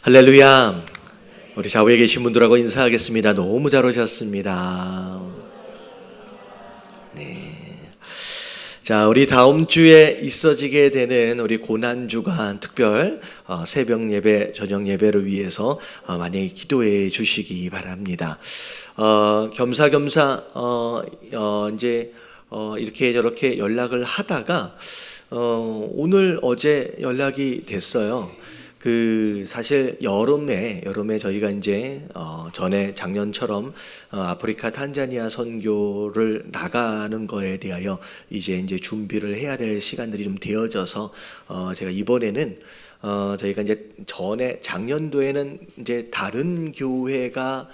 할렐루야. 우리 좌우에 계신 분들하고 인사하겠습니다. 너무 잘 오셨습니다. 네. 자, 우리 다음 주에 있어지게 되는 우리 고난주간 특별 새벽 예배, 저녁 예배를 위해서 많이 기도해 주시기 바랍니다. 겸사겸사 이제 이렇게 저렇게 연락을 하다가 오늘 어제 연락이 됐어요. 사실 여름에 저희가 이제 전에 작년처럼 아프리카 탄자니아 선교를 나가는 거에 대하여 이제 준비를 해야 될 시간들이 좀 되어져서 제가 이번에는 저희가 이제 전에 작년도에는 이제 다른 교회가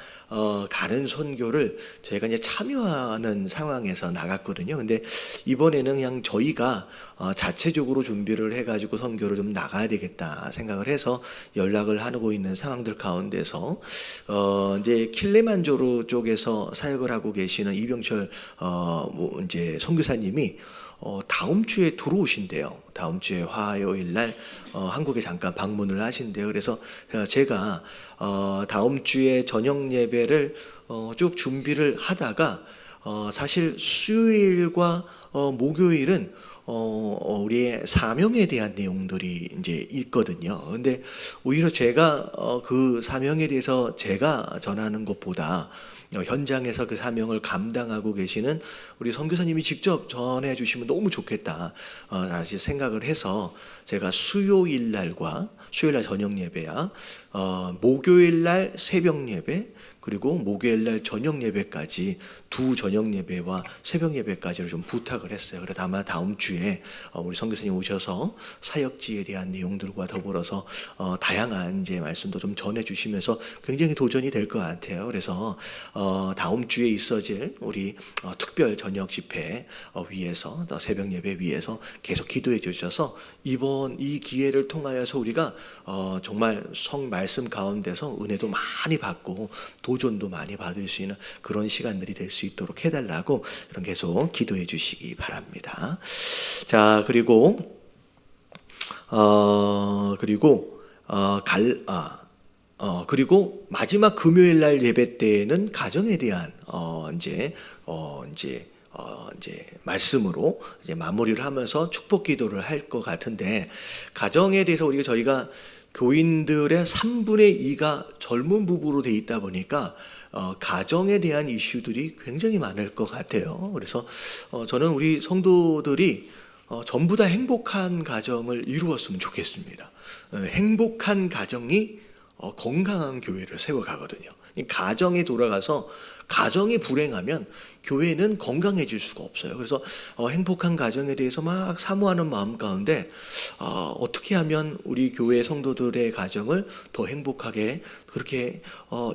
가는 선교를 저희가 이제 참여하는 상황에서 나갔거든요. 근데 이번에는 그냥 저희가 자체적으로 준비를 해가지고 선교를 좀 나가야 되겠다 생각을 해서 연락을 하고 있는 상황들 가운데서 이제 킬레만조로 쪽에서 사역을 하고 계시는 이병철 이제 선교사님이 다음 주에 들어오신대요. 다음 주에 화요일 날 한국에 잠깐 방문을 하신대요. 그래서 제가 다음 주에 저녁 예배를 쭉 준비를 하다가 사실 수요일과 목요일은 우리의 사명에 대한 내용들이 이제 있거든요. 근데 오히려 제가 그 사명에 대해서 제가 전하는 것보다 현장에서 그 사명을 감당하고 계시는 우리 선교사님이 직접 전해 주시면 너무 좋겠다 라는 생각을 해서 제가 수요일 날 저녁 예배야, 목요일 날 새벽 예배, 그리고 목요일 날 저녁 예배까지 두 저녁 예배와 새벽 예배까지를 좀 부탁을 했어요. 그래서 아마 다음 주에 우리 선교사님 오셔서 사역지에 대한 내용들과 더불어서 다양한 이제 말씀도 좀 전해 주시면서 굉장히 도전이 될 것 같아요. 그래서 다음 주에 있어질 우리 특별 저녁 집회 위해서 또 새벽 예배 위해서 계속 기도해 주셔서 이번 이 기회를 통하여서 우리가 정말 성 말씀 가운데서 은혜도 많이 받고 도전도 많이 받을 수 있는 그런 시간들이 될 수 있도록 해달라고 그런 계속 기도해 주시기 바랍니다. 자, 그리고 마지막 금요일 날 예배 때에는 가정에 대한 이제 말씀으로 이제 마무리를 하면서 축복 기도를 할 것 같은데, 가정에 대해서 저희가 교인들의 3분의 2가 젊은 부부로 돼 있다 보니까 가정에 대한 이슈들이 굉장히 많을 것 같아요. 그래서 저는 우리 성도들이 전부 다 행복한 가정을 이루었으면 좋겠습니다. 행복한 가정이 건강한 교회를 세워가거든요. 가정에 돌아가서 가정이 불행하면 교회는 건강해질 수가 없어요. 그래서 행복한 가정에 대해서 막 사모하는 마음 가운데 어떻게 하면 우리 교회 성도들의 가정을 더 행복하게 그렇게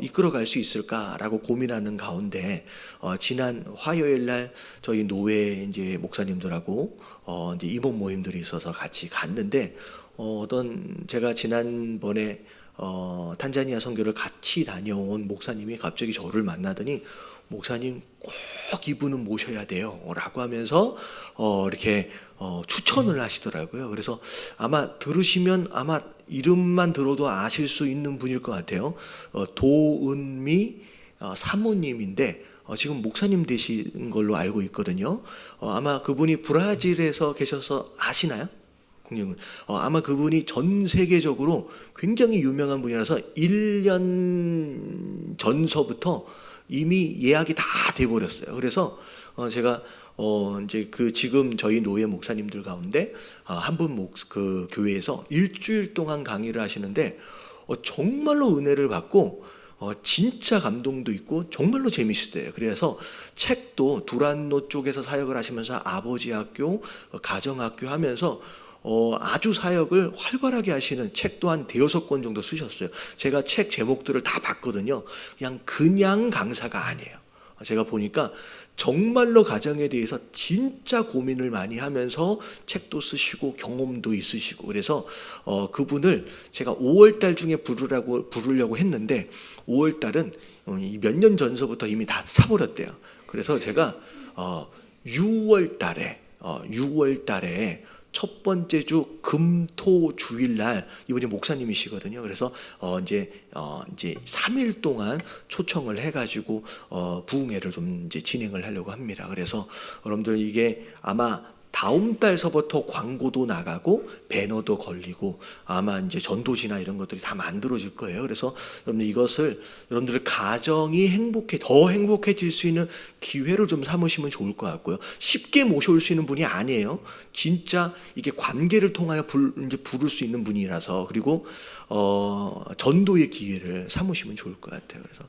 이끌어갈 수 있을까라고 고민하는 가운데 지난 화요일 날 저희 노회 이제 목사님들하고 이제 이번 모임들이 있어서 같이 갔는데 제가 지난번에 탄자니아 선교를 같이 다녀온 목사님이 갑자기 저를 만나더니 목사님 꼭 이분은 모셔야 돼요 라고 하면서 이렇게 추천을 하시더라고요. 그래서 아마 들으시면 아마 이름만 들어도 아실 수 있는 분일 것 같아요. 도은미 사모님인데 지금 목사님 되신 걸로 알고 있거든요. 아마 그분이 브라질에서 계셔서 아시나요? 아마 그분이 전 세계적으로 굉장히 유명한 분이라서 1년 전서부터 이미 예약이 다 돼버렸어요. 그래서 제가 이제 지금 저희 노예 목사님들 가운데 한 분 그 교회에서 일주일 동안 강의를 하시는데 정말로 은혜를 받고 진짜 감동도 있고 정말로 재밌었대요. 그래서 책도 두란노 쪽에서 사역을 하시면서 아버지 학교, 가정학교 하면서 아주 사역을 활발하게 하시는 책 또한 5권 정도 쓰셨어요. 제가 책 제목들을 다 봤거든요. 그냥 강사가 아니에요. 제가 보니까 정말로 가정에 대해서 진짜 고민을 많이 하면서 책도 쓰시고 경험도 있으시고, 그래서 그분을 제가 5월달 중에 부르려고 했는데 5월달은 몇 년 전서부터 이미 다 차버렸대요. 그래서 제가 6월달에 첫 번째 주 금토 주일날 이분이 목사님이시거든요. 그래서 이제 3일 동안 초청을 해가지고 부흥회를 좀 이제 진행을 하려고 합니다. 그래서 여러분들 이게 아마 다음 달서부터 광고도 나가고 배너도 걸리고 아마 이제 전도지나 이런 것들이 다 만들어질 거예요. 그래서 여러분들 이것을 여러분들의 가정이 더 행복해질 수 있는 기회로 좀 삼으시면 좋을 것 같고요. 쉽게 모셔올 수 있는 분이 아니에요. 진짜 이게 관계를 통하여 이제 부를 수 있는 분이라서, 그리고 전도의 기회를 삼으시면 좋을 것 같아요. 그래서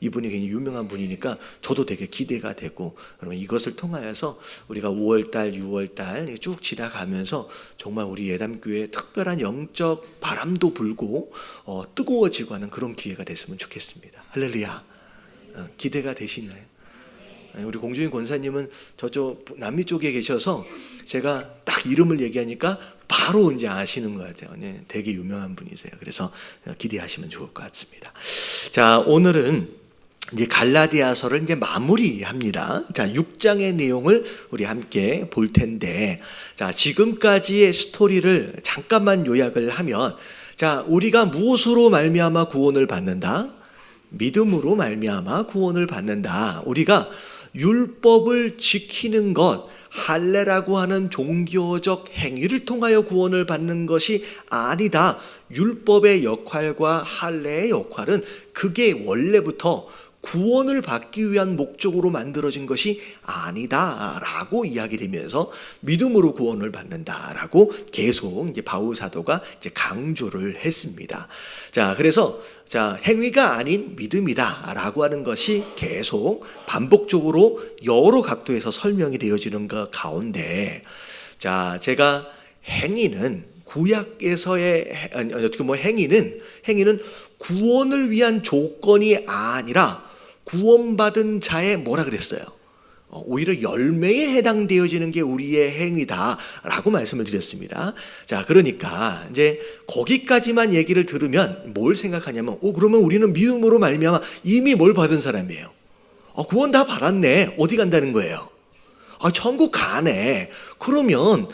이분이 굉장히 유명한 분이니까 저도 되게 기대가 되고, 그러면 이것을 통하여서 우리가 5월달, 6월달 쭉 지나가면서 정말 우리 예담교회에 특별한 영적 바람도 불고 뜨거워지고 하는 그런 기회가 됐으면 좋겠습니다. 할렐루야. 기대가 되시나요? 우리 공주인 권사님은 저쪽 남미 쪽에 계셔서 제가 딱 이름을 얘기하니까 바로 이제 아시는 것 같아요. 네, 되게 유명한 분이세요. 그래서 기대하시면 좋을 것 같습니다. 자, 오늘은 이제 갈라디아서를 이제 마무리합니다. 자, 6장의 내용을 우리 함께 볼 텐데, 자, 지금까지의 스토리를 잠깐만 요약을 하면, 자, 우리가 무엇으로 말미암아 구원을 받는다? 믿음으로 말미암아 구원을 받는다. 우리가 율법을 지키는 것, 할례라고 하는 종교적 행위를 통하여 구원을 받는 것이 아니다. 율법의 역할과 할례의 역할은 그게 원래부터 구원을 받기 위한 목적으로 만들어진 것이 아니다라고 이야기되면서 믿음으로 구원을 받는다라고 계속 이제 바울 사도가 이제 강조를 했습니다. 자, 그래서 행위가 아닌 믿음이다라고 하는 것이 계속 반복적으로 여러 각도에서 설명이 되어지는 것 가운데, 자, 제가 행위는 구약에서의 행위는 구원을 위한 조건이 아니라 구원받은 자의 뭐라 그랬어요? 오히려 열매에 해당되어지는 게 우리의 행위다라고 말씀을 드렸습니다. 자, 그러니까 이제 거기까지만 얘기를 들으면 뭘 생각하냐면, 그러면 우리는 믿음으로 말미암아 이미 뭘 받은 사람이에요. 구원 다 받았네. 어디 간다는 거예요? 천국 가네. 그러면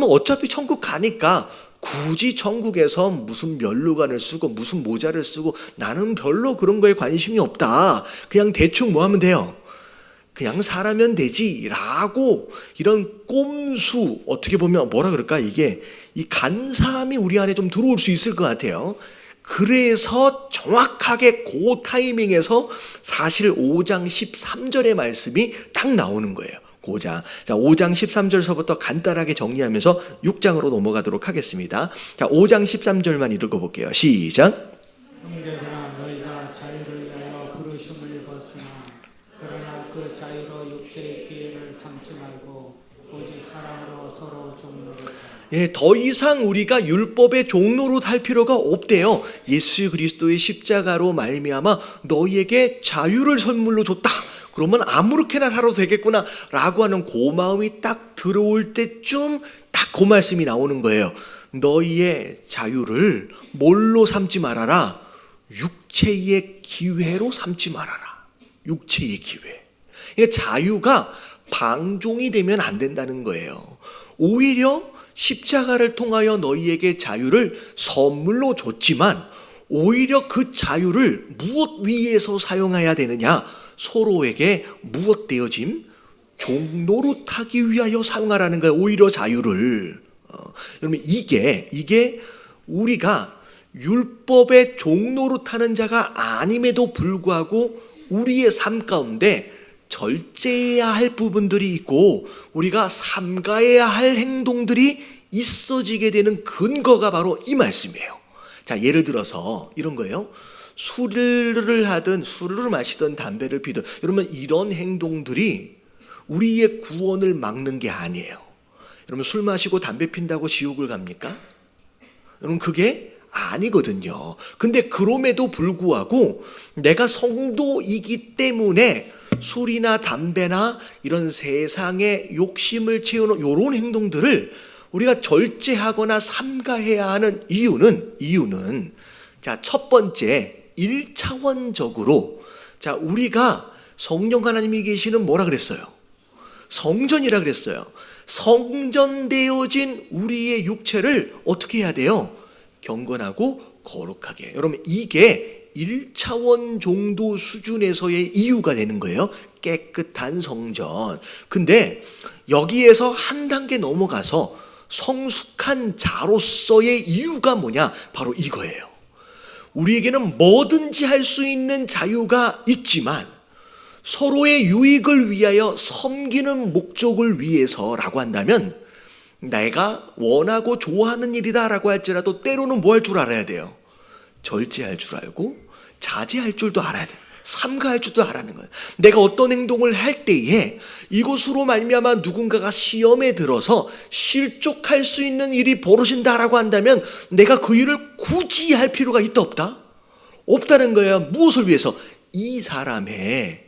어차피 천국 가니까 굳이 천국에서 무슨 면류관을 쓰고 무슨 모자를 쓰고 나는 별로 그런 거에 관심이 없다. 그냥 대충 뭐 하면 돼요? 그냥 살아면 되지라고, 이런 꼼수, 어떻게 보면 뭐라 그럴까, 이게 이 간사함이 우리 안에 좀 들어올 수 있을 것 같아요. 그래서 정확하게 그 타이밍에서 사실 5장 13절의 말씀이 딱 나오는 거예요. 자, 5장 13절서부터 간단하게 정리하면서 6장으로 넘어가도록 하겠습니다. 자, 5장 13절만 읽어볼게요. 시작. 형제들아, 너희가 자유를 위하여 부르심을 입었으나 그러나 그 자유로 육체의 기회를 삼지 말고 오직 사랑으로 서로 종로를 하라. 더 이상 우리가 율법의 종로로 할 필요가 없대요. 예수 그리스도의 십자가로 말미암아 너희에게 자유를 선물로 줬다. 그러면 아무렇게나 살아도 되겠구나 라고 하는 그 마음이 딱 들어올 때쯤 딱 그 말씀이 나오는 거예요. 너희의 자유를 뭘로 삼지 말아라? 육체의 기회로 삼지 말아라. 육체의 기회. 자유가 방종이 되면 안 된다는 거예요. 오히려 십자가를 통하여 너희에게 자유를 선물로 줬지만 오히려 그 자유를 무엇 위해서 사용해야 되느냐? 서로에게 무엇 되어짐? 종노릇하기 위하여 사용하라는 거예요. 오히려 자유를. 여러분, 이게 우리가 율법의 종노릇하는 자가 아님에도 불구하고 우리의 삶 가운데 절제해야 할 부분들이 있고 우리가 삼가해야 할 행동들이 있어지게 되는 근거가 바로 이 말씀이에요. 자, 예를 들어서 이런 거예요. 술을 하든 술을 마시든 담배를 피든, 여러분, 이런 행동들이 우리의 구원을 막는 게 아니에요. 여러분, 술 마시고 담배 핀다고 지옥을 갑니까? 여러분, 그게 아니거든요. 근데 그럼에도 불구하고 내가 성도이기 때문에 술이나 담배나 이런 세상의 욕심을 채우는 이런 행동들을 우리가 절제하거나 삼가해야 하는 이유는 자, 첫 번째 1차원적으로 자, 우리가 성령 하나님이 계시는 뭐라 그랬어요? 성전이라 그랬어요. 성전되어진 우리의 육체를 어떻게 해야 돼요? 경건하고 거룩하게. 여러분, 이게 1차원 정도 수준에서의 이유가 되는 거예요. 깨끗한 성전. 근데 여기에서 한 단계 넘어가서 성숙한 자로서의 이유가 뭐냐? 바로 이거예요. 우리에게는 뭐든지 할 수 있는 자유가 있지만 서로의 유익을 위하여 섬기는 목적을 위해서라고 한다면 내가 원하고 좋아하는 일이다라고 할지라도 때로는 뭐 할 줄 알아야 돼요? 절제할 줄 알고 자제할 줄도 알아야 돼요. 삼가할 줄도 알아는 거예요. 내가 어떤 행동을 할 때에 이것으로 말미암아 누군가가 시험에 들어서 실족할 수 있는 일이 벌어진다라고 한다면 내가 그 일을 굳이 할 필요가 있다 없다? 없다는 거예요. 무엇을 위해서? 이 사람의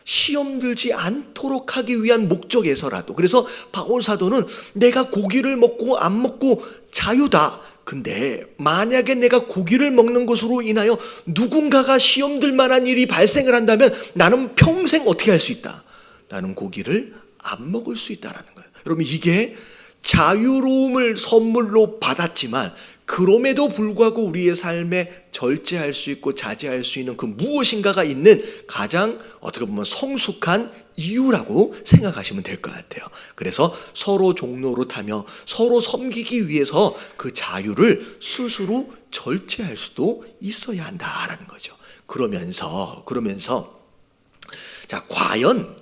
시험 들지 않도록 하기 위한 목적에서라도. 그래서 바울 사도는 내가 고기를 먹고 안 먹고 자유다. 근데 만약에 내가 고기를 먹는 것으로 인하여 누군가가 시험 들 만한 일이 발생을 한다면 나는 평생 어떻게 할 수 있다? 나는 고기를 안 먹을 수 있다라는 거예요. 여러분, 이게 자유로움을 선물로 받았지만 그럼에도 불구하고 우리의 삶에 절제할 수 있고 자제할 수 있는 그 무엇인가가 있는 가장 어떻게 보면 성숙한 이유라고 생각하시면 될 것 같아요. 그래서 서로 종로로 타며 서로 섬기기 위해서 그 자유를 스스로 절제할 수도 있어야 한다라는 거죠. 그러면서 자, 과연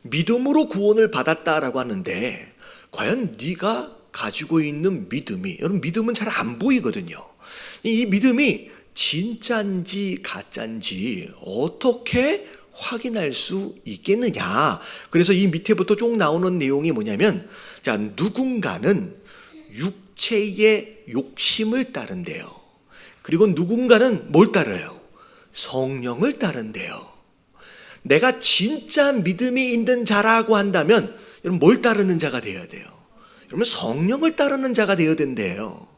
믿음으로 구원을 받았다라고 하는데 과연 네가 가지고 있는 믿음이, 여러분 믿음은 잘 안 보이거든요. 이 믿음이 진짜인지 가짜인지 어떻게 확인할 수 있겠느냐. 그래서 이 밑에부터 쭉 나오는 내용이 뭐냐면, 자, 누군가는 육체의 욕심을 따른대요. 그리고 누군가는 뭘 따라요? 성령을 따른대요. 내가 진짜 믿음이 있는 자라고 한다면 여러분 뭘 따르는 자가 되어야 돼요? 그러면 성령을 따르는 자가 되어야 된대요.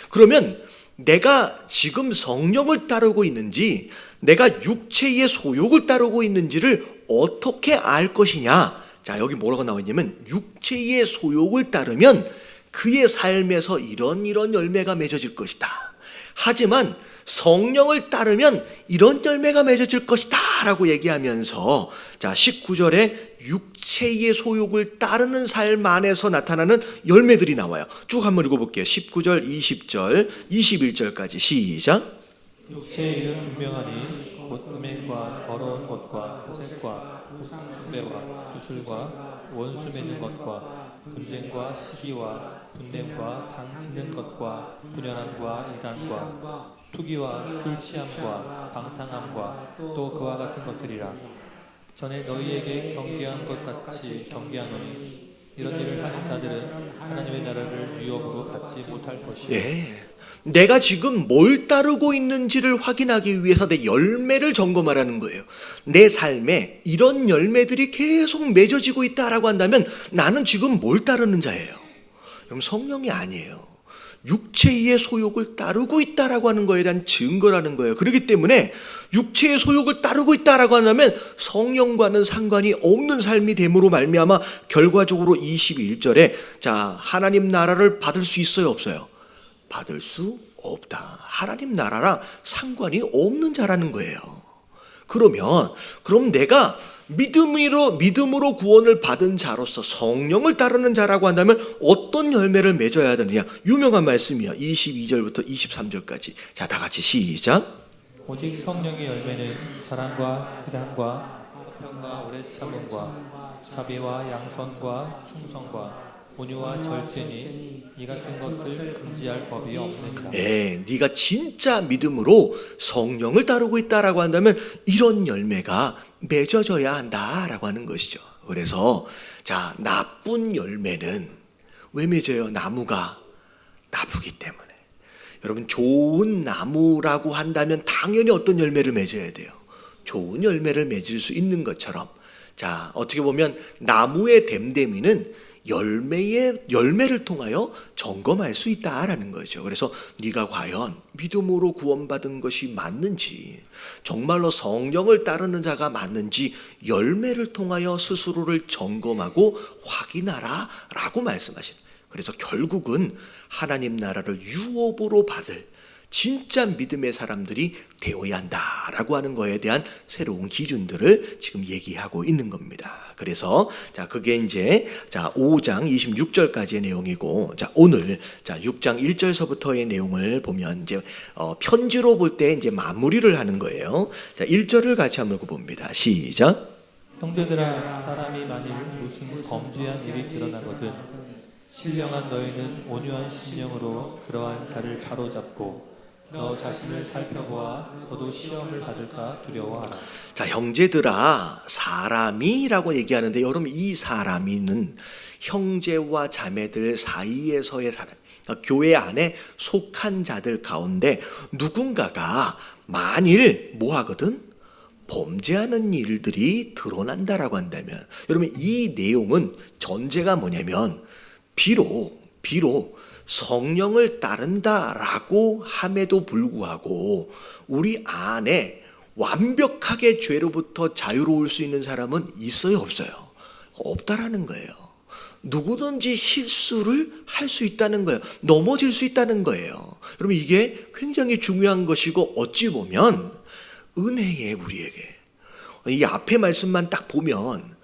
그러면 내가 지금 성령을 따르고 있는지 내가 육체의 소욕을 따르고 있는지를 어떻게 알 것이냐. 자, 여기 뭐라고 나와 있냐면 육체의 소욕을 따르면 그의 삶에서 이런 열매가 맺어질 것이다. 하지만 성령을 따르면 이런 열매가 맺어질 것이다 라고 얘기하면서, 자, 19절에 육체의 소욕을 따르는 삶 안에서 나타나는 열매들이 나와요. 쭉 한번 읽어볼게요. 19절, 20절, 21절까지 시작. 육체의 일은 분명하니 곧 음행과 더러운 것과 색과 부배와 주술과 원수 맺는 것과 분쟁과 시기와 분냄과 당치는 것과 분연함과 이단과 투기와 술 취함과 방탕함과 또 그와 같은 것들이라. 전에 너희에게 경계한 것 같이 경계하노니 이런 일을 하는 자들은 하나님의 나라를 유업으로 받지 못할 것이요. 예, 내가 지금 뭘 따르고 있는지를 확인하기 위해서 내 열매를 점검하라는 거예요. 내 삶에 이런 열매들이 계속 맺어지고 있다라고 한다면 나는 지금 뭘 따르는 자예요? 그럼 성령이 아니에요. 육체의 소욕을 따르고 있다라고 하는 거에 대한 증거라는 거예요. 그렇기 때문에 육체의 소욕을 따르고 있다라고 한다면 성령과는 상관이 없는 삶이 됨으로 말미암아 결과적으로 21절에 자, 하나님 나라를 받을 수 있어요, 없어요? 받을 수 없다. 하나님 나라랑 상관이 없는 자라는 거예요. 그럼 내가 믿음으로 구원을 받은 자로서 성령을 따르는 자라고 한다면 어떤 열매를 맺어야 되느냐? 유명한 말씀이야. 22절부터 23절까지. 자, 다 같이 시작. 오직 성령의 열매는 사랑과 희락과 화평과 오래 참음과 자비와 양선과 충성과 온유와 절제니 이 같은 것을 금지할 법이 없느니라. 네가 진짜 믿음으로 성령을 따르고 있다라고 한다면 이런 열매가 맺어져야 한다라고 하는 것이죠. 그래서 자, 나쁜 열매는 왜 맺어요? 나무가 나쁘기 때문에. 여러분, 좋은 나무라고 한다면 당연히 어떤 열매를 맺어야 돼요? 좋은 열매를 맺을 수 있는 것처럼, 자, 어떻게 보면 나무의 됨됨이는 열매를 통하여 점검할 수 있다라는 거죠. 그래서 네가 과연 믿음으로 구원받은 것이 맞는지, 정말로 성령을 따르는 자가 맞는지 열매를 통하여 스스로를 점검하고 확인하라 라고 말씀하시는. 그래서 결국은 하나님 나라를 유업으로 받을 진짜 믿음의 사람들이 되어야 한다라고 하는 거에 대한 새로운 기준들을 지금 얘기하고 있는 겁니다. 그래서 그게 이제 5장 26절까지의 내용이고, 오늘 6장 1절서부터의 내용을 보면 이제 편지로 볼 때 이제 마무리를 하는 거예요. 1절을 같이 한번 봅니다. 시작. 형제들아, 사람이 만일 무슨 범죄한 일이 드러나거든 신령한 너희는 온유한 심령으로 그러한 자를 바로잡고 너 자신을 살펴보아 너도 시험을 받을까 두려워하라. 형제들아, 사람이라고 얘기하는데, 여러분 이 사람이는 형제와 자매들 사이에서의 사람, 그러니까 교회 안에 속한 자들 가운데 누군가가 만일 뭐 하거든? 범죄하는 일들이 드러난다라고 한다면, 여러분 이 내용은 전제가 뭐냐면 비록 성령을 따른다라고 함에도 불구하고 우리 안에 완벽하게 죄로부터 자유로울 수 있는 사람은 있어요, 없어요? 없다라는 거예요. 누구든지 실수를 할 수 있다는 거예요. 넘어질 수 있다는 거예요. 여러분 이게 굉장히 중요한 것이고, 어찌 보면 은혜에 우리에게 이 앞에 말씀만 딱 보면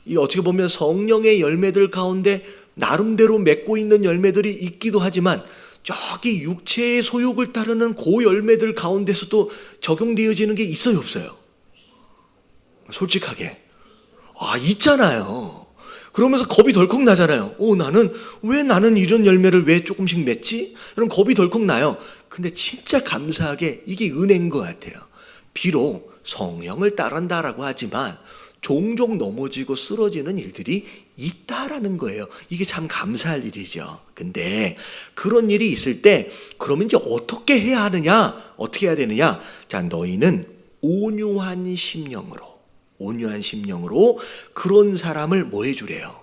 이 어떻게 보면 성령의 열매들 가운데 나름대로 맺고 있는 열매들이 있기도 하지만, 저기 육체의 소욕을 따르는 그 열매들 가운데서도 적용되어지는 게 있어요, 없어요? 솔직하게 있잖아요. 그러면서 겁이 덜컥 나잖아요. 나는 이런 열매를 왜 조금씩 맺지? 그럼 겁이 덜컥 나요. 근데 진짜 감사하게 이게 은혜인 것 같아요. 비록 성령을 따른다라고 하지만 종종 넘어지고 쓰러지는 일들이 있다라는 거예요. 이게 참 감사할 일이죠. 근데 그런 일이 있을 때 그러면 이제 어떻게 해야 하느냐? 어떻게 해야 되느냐? 너희는 온유한 심령으로 그런 사람을 뭐 해주래요?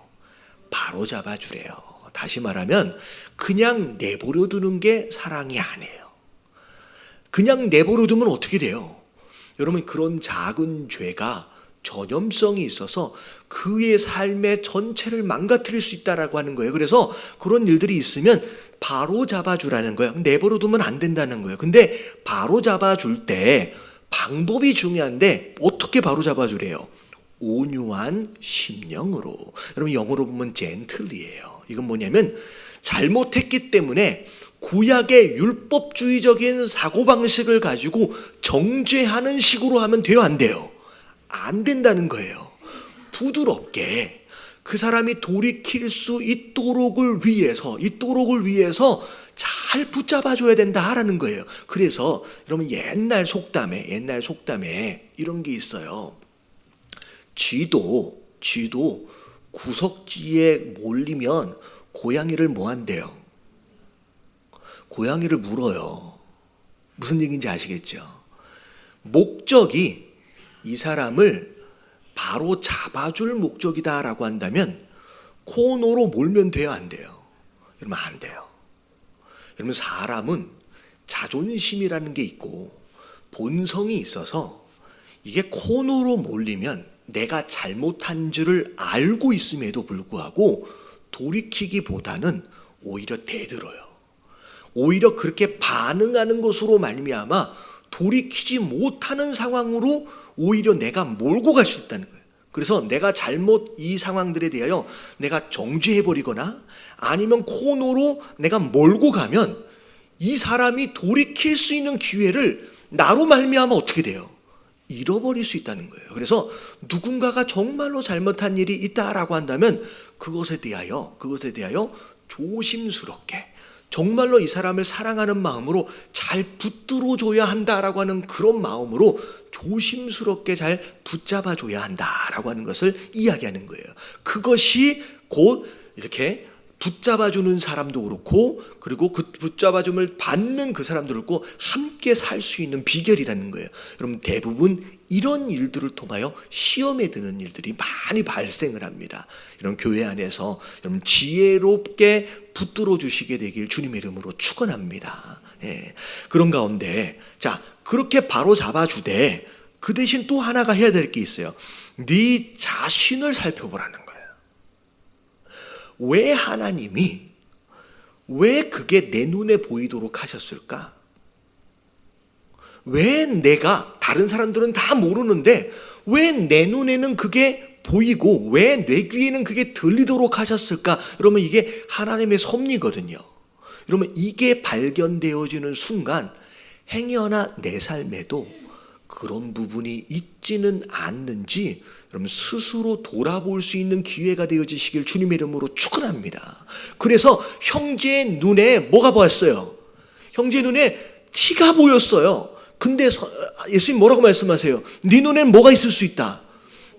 바로 잡아주래요. 다시 말하면 그냥 내버려 두는 게 사랑이 아니에요. 그냥 내버려 두면 어떻게 돼요? 여러분 그런 작은 죄가 전염성이 있어서 그의 삶의 전체를 망가뜨릴 수 있다라고 하는 거예요. 그래서 그런 일들이 있으면 바로 잡아주라는 거예요. 내버려 두면 안 된다는 거예요. 근데 바로 잡아줄 때 방법이 중요한데, 어떻게 바로 잡아주래요? 온유한 심령으로. 여러분 영어로 보면 젠틀리예요. 이건 뭐냐면 잘못했기 때문에 구약의 율법주의적인 사고방식을 가지고 정죄하는 식으로 하면 돼요, 안 돼요? 안 된다는 거예요. 부드럽게 그 사람이 돌이킬 수 있도록을 위해서 잘 붙잡아줘야 된다라는 거예요. 그래서 여러분 옛날 속담에 이런 게 있어요. 쥐도 구석지에 몰리면 고양이를 뭐 한대요? 고양이를 물어요. 무슨 얘기인지 아시겠죠? 목적이 이 사람을 바로 잡아줄 목적이다라고 한다면 코너로 몰면 돼요, 안 돼요? 여러분 안 돼요. 여러분 사람은 자존심이라는 게 있고 본성이 있어서 이게 코너로 몰리면 내가 잘못한 줄을 알고 있음에도 불구하고 돌이키기보다는 오히려 대들어요. 오히려 그렇게 반응하는 것으로 말미암아 돌이키지 못하는 상황으로 오히려 내가 몰고 갈 수 있다는 거예요. 그래서 내가 잘못 이 상황들에 대하여 내가 정죄해버리거나 아니면 코너로 내가 몰고 가면 이 사람이 돌이킬 수 있는 기회를 나로 말미암아 어떻게 돼요? 잃어버릴 수 있다는 거예요. 그래서 누군가가 정말로 잘못한 일이 있다라고 한다면 그것에 대하여 조심스럽게 정말로 이 사람을 사랑하는 마음으로 잘 붙들어줘야 한다라고 하는 그런 마음으로 조심스럽게 잘 붙잡아줘야 한다라고 하는 것을 이야기하는 거예요. 그것이 곧 이렇게 붙잡아주는 사람도 그렇고, 그리고 그 붙잡아줌을 받는 그 사람도 그렇고 함께 살 수 있는 비결이라는 거예요. 여러분, 대부분 이런 일들을 통하여 시험에 드는 일들이 많이 발생을 합니다. 이런 교회 안에서 여러분 지혜롭게 붙들어 주시게 되길 주님의 이름으로 축원합니다. 예. 그런 가운데 자, 그렇게 바로 잡아주되 그 대신 또 하나가 해야 될 게 있어요. 네 자신을 살펴보라는 거예요. 왜 하나님이 왜 그게 내 눈에 보이도록 하셨을까? 왜 내가, 다른 사람들은 다 모르는데 왜 내 눈에는 그게 보이고 왜 내 귀에는 그게 들리도록 하셨을까? 그러면 이게 하나님의 섭리거든요. 그러면 이게 발견되어지는 순간 행여나 내 삶에도 그런 부분이 있지는 않는지 여러분 스스로 돌아볼 수 있는 기회가 되어지시길 주님의 이름으로 축원합니다. 그래서 형제의 눈에 뭐가 보였어요? 형제의 눈에 티가 보였어요. 근데 예수님 뭐라고 말씀하세요? 네 눈엔 뭐가 있을 수 있다?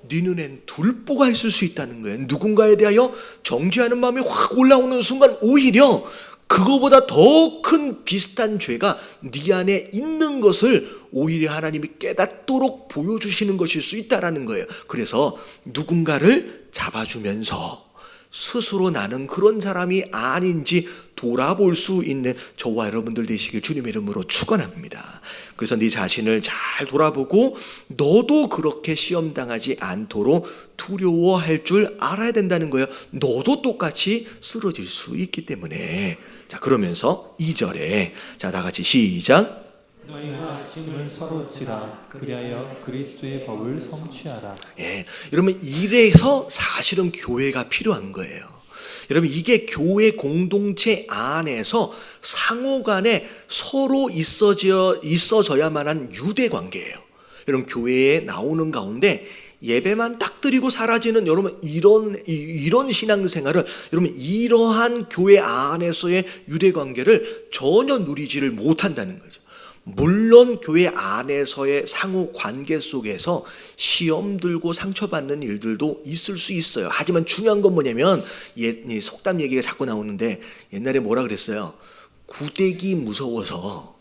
네 눈엔 둘보가 있을 수 있다는 거예요. 누군가에 대하여 정죄하는 마음이 확 올라오는 순간 오히려 그거보다 더 큰 비슷한 죄가 네 안에 있는 것을 오히려 하나님이 깨닫도록 보여주시는 것일 수 있다는 거예요. 그래서 누군가를 잡아주면서 스스로 나는 그런 사람이 아닌지 돌아볼 수 있는 저와 여러분들 되시길 주님의 이름으로 축원합니다. 그래서 네 자신을 잘 돌아보고 너도 그렇게 시험당하지 않도록 두려워할 줄 알아야 된다는 거예요. 너도 똑같이 쓰러질 수 있기 때문에. 자, 그러면서 2절에 자, 다 같이 시작. 너희가 짐을 서로 지라 그리하여 그리스도의 법을 성취하라. 예, 여러분 이래서 사실은 교회가 필요한 거예요. 여러분 이게 교회 공동체 안에서 상호간에 서로 있어져야만 한 유대 관계예요. 여러분 교회에 나오는 가운데 예배만 딱 드리고 사라지는 여러분 이런 신앙생활을 여러분 이러한 교회 안에서의 유대 관계를 전혀 누리지를 못한다는 거죠. 물론 교회 안에서의 상호 관계 속에서 시험 들고 상처받는 일들도 있을 수 있어요. 하지만 중요한 건 뭐냐면 속담 얘기가 자꾸 나오는데 옛날에 뭐라 그랬어요? 구대기 무서워서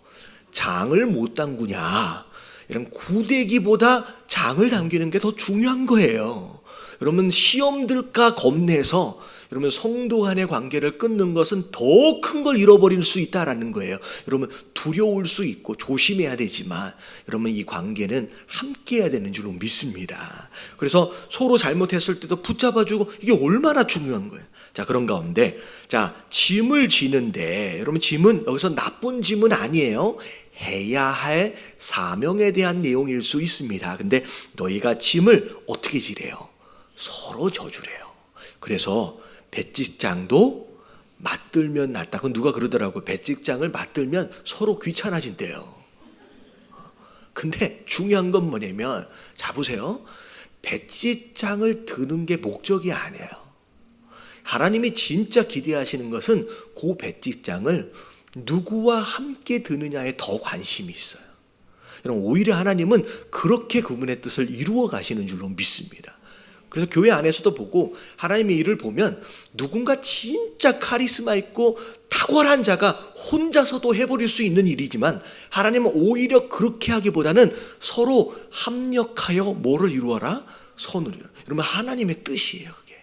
장을 못 담그냐. 이런 구대기보다 장을 담기는 게 더 중요한 거예요. 여러분 시험 들까 겁내서 여러분 성도 간의 관계를 끊는 것은 더 큰 걸 잃어버릴 수 있다라는 거예요. 여러분 두려울 수 있고 조심해야 되지만 여러분 이 관계는 함께 해야 되는 줄로 믿습니다. 그래서 서로 잘못했을 때도 붙잡아주고 이게 얼마나 중요한 거예요. 자, 그런 가운데 자, 짐을 지는데 여러분 짐은 여기서 나쁜 짐은 아니에요. 해야 할 사명에 대한 내용일 수 있습니다. 근데 너희가 짐을 어떻게 지래요? 서로 져주래요. 그래서 배짓장도 맞들면 낫다. 그건 누가 그러더라고요. 배짓장을 맞들면 서로 귀찮아진대요. 근데 중요한 건 뭐냐면 자 보세요. 배짓장을 드는 게 목적이 아니에요. 하나님이 진짜 기대하시는 것은 그 배짓장을 누구와 함께 드느냐에 더 관심이 있어요. 여러분 오히려 하나님은 그렇게 그분의 뜻을 이루어 가시는 줄로 믿습니다. 그래서 교회 안에서도 보고 하나님의 일을 보면 누군가 진짜 카리스마 있고 탁월한 자가 혼자서도 해버릴 수 있는 일이지만 하나님은 오히려 그렇게 하기보다는 서로 합력하여 뭐를 이루어라? 선을 이루어라. 여러분 하나님의 뜻이에요. 그게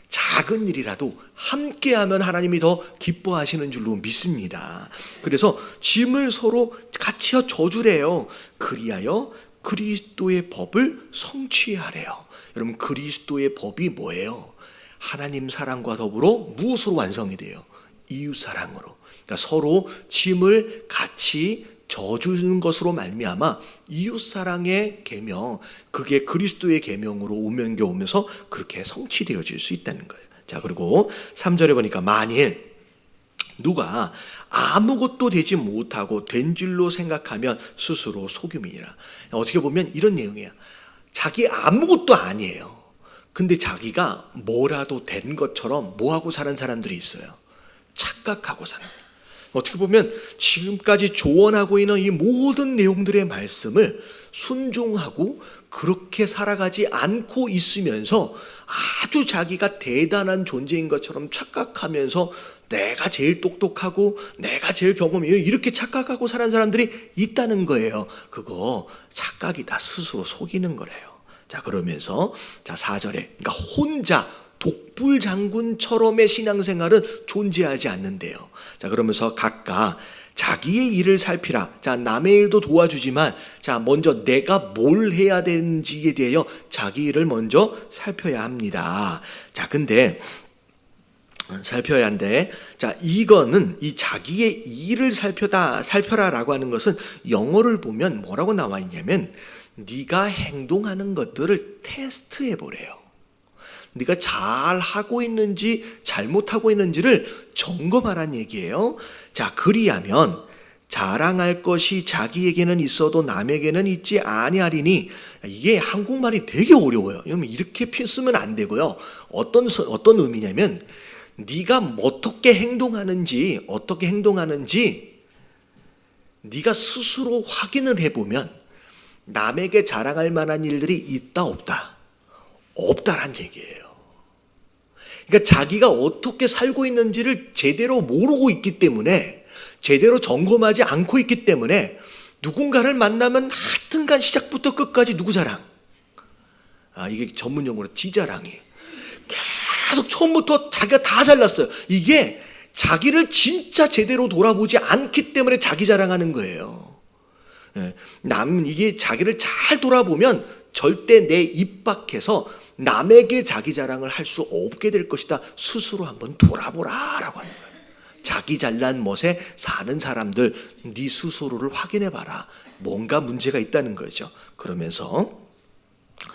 작은 일이라도 함께하면 하나님이 더 기뻐하시는 줄로 믿습니다. 그래서 짐을 서로 같이 져주래요. 그리하여 그리스도의 법을 성취하래요. 여러분 그리스도의 법이 뭐예요? 하나님 사랑과 더불어 무엇으로 완성이 돼요? 이웃 사랑으로. 그러니까 서로 짐을 같이 져주는 것으로 말미암아 이웃 사랑의 계명, 그게 그리스도의 계명으로 오면겨 오면서 그렇게 성취되어질 수 있다는 거예요. 자, 그리고 3절에 보니까 만일 누가 아무것도 되지 못하고 된 줄로 생각하면 스스로 속임이니라. 어떻게 보면 이런 내용이에요. 자기 아무것도 아니에요. 근데 자기가 뭐라도 된 것처럼 뭐하고 사는 사람들이 있어요. 착각하고 사는 거예요. 어떻게 보면 지금까지 조언하고 있는 이 모든 내용들의 말씀을 순종하고 그렇게 살아가지 않고 있으면서 아주 자기가 대단한 존재인 것처럼 착각하면서 내가 제일 똑똑하고 내가 제일 경험이 이렇게 착각하고 사는 사람들이 있다는 거예요. 그거 착각이다. 스스로 속이는 거래요. 자, 그러면서 자 4절에 그러니까 혼자 독불 장군처럼의 신앙생활은 존재하지 않는데요. 자, 그러면서 각각 자기의 일을 살피라. 자, 남의 일도 도와주지만 자, 먼저 내가 뭘 해야 되는지에 대하여 자기 일을 먼저 살펴야 합니다. 자, 근데 살펴야 한데, 자, 이거는 이 자기의 일을 살펴라라고 하는 것은 영어를 보면 뭐라고 나와 있냐면 네가 행동하는 것들을 테스트해 보래요. 네가 잘 하고 있는지 잘못하고 있는지를 점검하라는 얘기예요. 자, 그리하면 자랑할 것이 자기에게는 있어도 남에게는 있지 아니하리니. 이게 한국말이 되게 어려워요. 여러분 이렇게 쓰면 안 되고요. 어떤 의미냐면 네가 어떻게 행동하는지 네가 스스로 확인을 해보면 남에게 자랑할 만한 일들이 있다 없다란 얘기예요. 그러니까 자기가 어떻게 살고 있는지를 제대로 모르고 있기 때문에, 제대로 점검하지 않고 있기 때문에 누군가를 만나면 하여튼간 시작부터 끝까지 누구 자랑? 이게 전문 용어로 지자랑이에요. 계속 처음부터 자기가 다 잘났어요. 이게 자기를 진짜 제대로 돌아보지 않기 때문에 자기 자랑하는 거예요. 이게 자기를 잘 돌아보면 절대 내 입 밖에서 남에게 자기 자랑을 할 수 없게 될 것이다. 스스로 한번 돌아보라라고 하는 거예요. 자기 잘난 멋에 사는 사람들 네 스스로를 확인해 봐라. 뭔가 문제가 있다는 거죠. 그러면서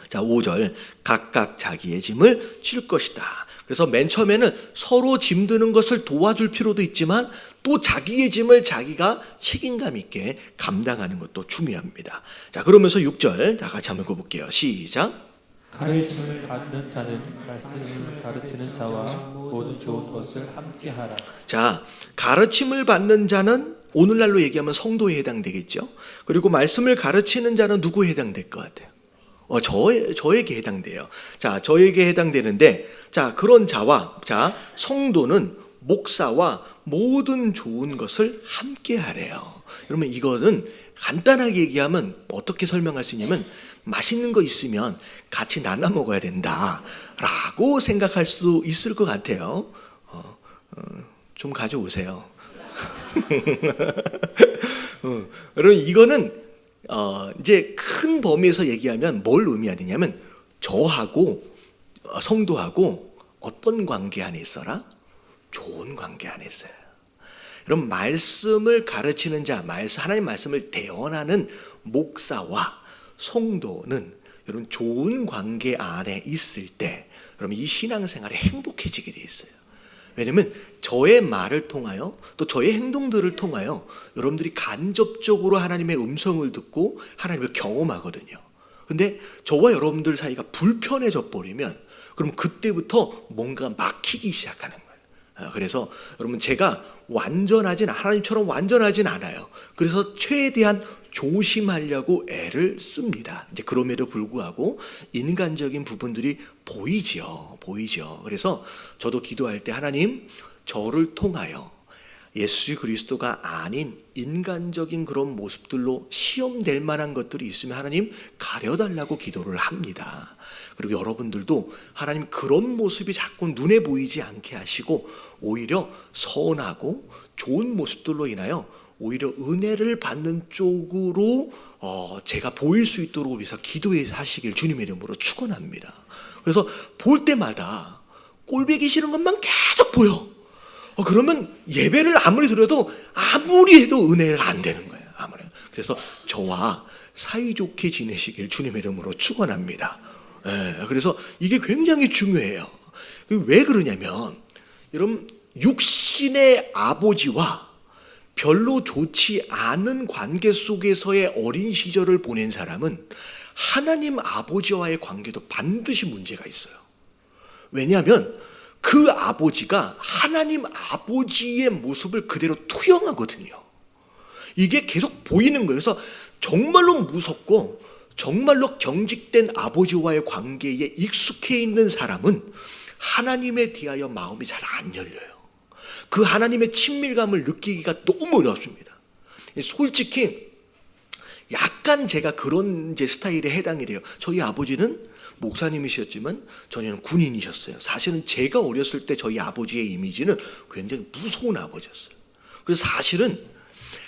자 5절 각각 자기의 짐을 질 것이다. 그래서 맨 처음에는 서로 짐 드는 것을 도와줄 필요도 있지만 또 자기의 짐을 자기가 책임감 있게 감당하는 것도 중요합니다. 자, 그러면서 6절 다 같이 한번 읽어볼게요. 시작. 가르침을 받는 자는 말씀을 가르치는 자와 모든 좋은 것을 함께하라. 자, 가르침을 받는 자는 오늘날로 얘기하면 성도에 해당되겠죠. 그리고 말씀을 가르치는 자는 누구에 해당될 것 같아요? 저에게 해당돼요. 자, 저에게 해당되는데, 자, 그런 자와, 자, 성도는 목사와 모든 좋은 것을 함께 하래요. 여러분, 이거는 간단하게 얘기하면 어떻게 설명할 수 있냐면, 맛있는 거 있으면 같이 나눠 먹어야 된다. 라고 생각할 수 있을 것 같아요. 좀 가져오세요. 여러분, 이거는 이제 큰 범위에서 얘기하면 뭘 의미하느냐면 저하고 성도하고 어떤 관계 안에 있어라? 좋은 관계 안에 있어요. 여러분 말씀을 가르치는 자, 하나님 말씀을 대언하는 목사와 성도는 여러분 좋은 관계 안에 있을 때 여러분 이 신앙생활이 행복해지게 돼 있어요. 왜냐하면 저의 말을 통하여 또 저의 행동들을 통하여 여러분들이 간접적으로 하나님의 음성을 듣고 하나님을 경험하거든요. 근데 저와 여러분들 사이가 불편해져 버리면 그럼 그때부터 뭔가 막히기 시작하는 거예요. 그래서 여러분 제가 하나님처럼 완전하진 않아요. 그래서 최대한 조심하려고 애를 씁니다. 이제 그럼에도 불구하고 인간적인 부분들이 보이죠. 그래서 저도 기도할 때 하나님 저를 통하여 예수 그리스도가 아닌 인간적인 그런 모습들로 시험될 만한 것들이 있으면 하나님 가려달라고 기도를 합니다. 그리고 여러분들도 하나님 그런 모습이 자꾸 눈에 보이지 않게 하시고 오히려 선하고 좋은 모습들로 인하여 오히려 은혜를 받는 쪽으로 제가 보일 수 있도록 위해서 기도해 하시길 주님의 이름으로 축원합니다. 그래서 볼 때마다 꼴보기 싫은 것만 계속 보여. 그러면 예배를 아무리 드려도 아무리 해도 은혜가 안 되는 거예요. 그래서 저와 사이좋게 지내시길 주님의 이름으로 축원합니다. 그래서 이게 굉장히 중요해요. 왜 그러냐면 여러분 육신의 아버지와 별로 좋지 않은 관계 속에서의 어린 시절을 보낸 사람은 하나님 아버지와의 관계도 반드시 문제가 있어요. 왜냐하면 그 아버지가 하나님 아버지의 모습을 그대로 투영하거든요. 이게 계속 보이는 거예요. 그래서 정말로 무섭고 정말로 경직된 아버지와의 관계에 익숙해 있는 사람은 하나님에 대하여 마음이 잘 안 열려요. 그 하나님의 친밀감을 느끼기가 너무 어렵습니다. 솔직히 약간 제가 그런 이제 스타일에 해당이 돼요. 저희 아버지는 목사님이셨지만 전에는 군인이셨어요. 사실은 제가 어렸을 때 저희 아버지의 이미지는 굉장히 무서운 아버지였어요. 그래서 사실은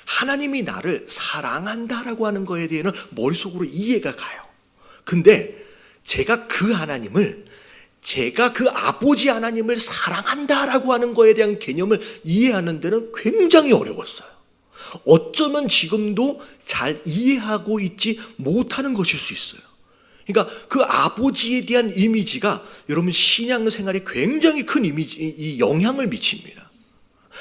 하나님이 나를 사랑한다라고 하는 거에 대해서는 머릿속으로 이해가 가요. 근데 제가 그 하나님을, 제가 그 아버지 하나님을 사랑한다라고 하는 거에 대한 개념을 이해하는 데는 굉장히 어려웠어요. 어쩌면 지금도 잘 이해하고 있지 못하는 것일 수 있어요. 그러니까 그 아버지에 대한 이미지가 여러분 신앙생활에 굉장히 큰 이 영향을 미칩니다.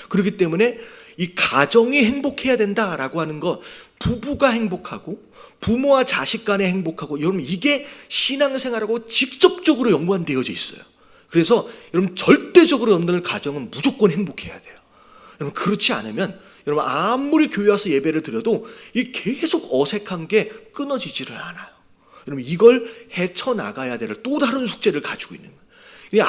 그렇기 때문에 이 가정이 행복해야 된다라고 하는 것, 부부가 행복하고 부모와 자식 간에 행복하고, 여러분 이게 신앙생활하고 직접적으로 연관되어져 있어요. 그래서 여러분 절대적으로 여러분들 가정은 무조건 행복해야 돼요. 여러분 그렇지 않으면 여러분 아무리 교회 와서 예배를 드려도 이 계속 어색한 게 끊어지지를 않아요. 여러분 이걸 헤쳐나가야 될 또 다른 숙제를 가지고 있는 거예요.